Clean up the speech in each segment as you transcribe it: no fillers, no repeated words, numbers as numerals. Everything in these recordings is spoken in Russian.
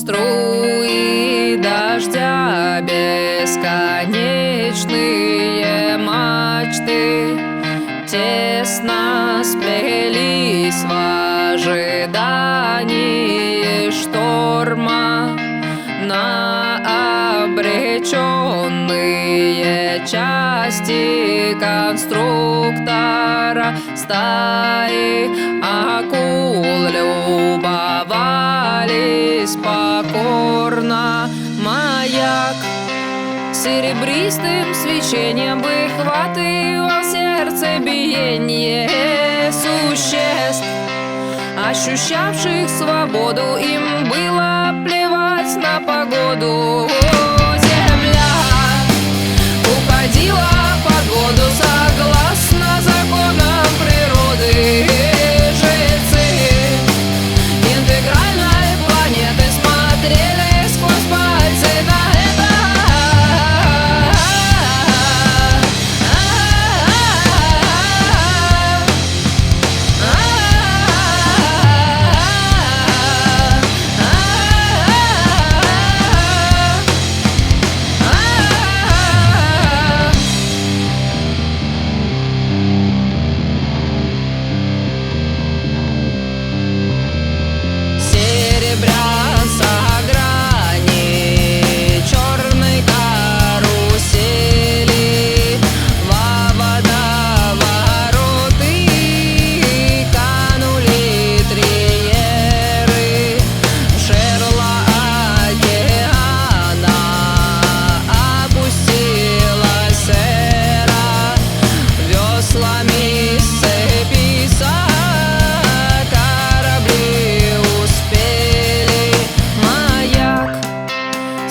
Струи дождя, бесконечные мачты тесно сплелись в ожидании шторма. На обреченные части конструктора стаи акул любовались покорно. Маяк серебристым свечением выхватывал сердцебиение существ, ощущавших свободу. Им было плевать на погоду. Земля уходила под воду согласно законам природы. Жильцы интегральной планеты смотрели сквозь пальцы на это.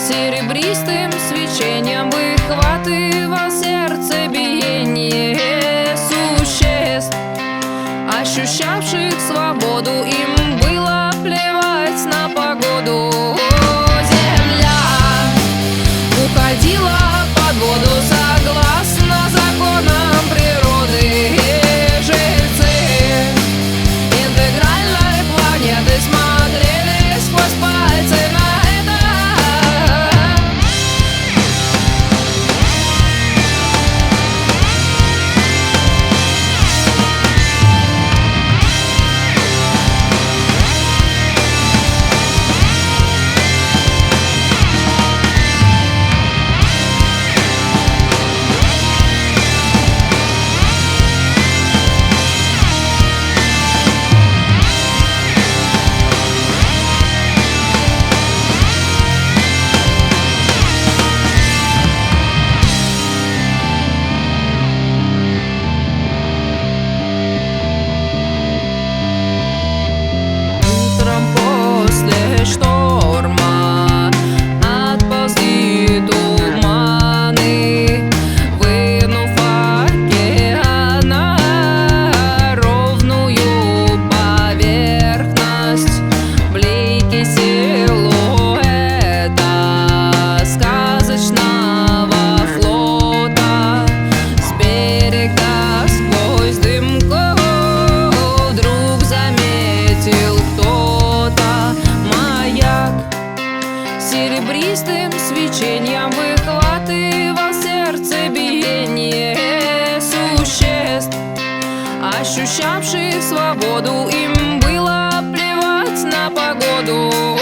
Серебристым свечением выхватывал сердцебиение существ, ощущавших свободу. Им было плевать на погоду. Земля уходила под воду согласно законам природы. Жильцы интегральной планеты смотрели сквозь пальцы на это. Шторма отползли туманы, вынув океана ровную поверхность. Блики силуэта сказочного флота с берега сквозь дымку вдруг заметил кто-то. Серебристым свечением выхватывал сердцебиение существ, ощущавших свободу. Им было плевать на погоду.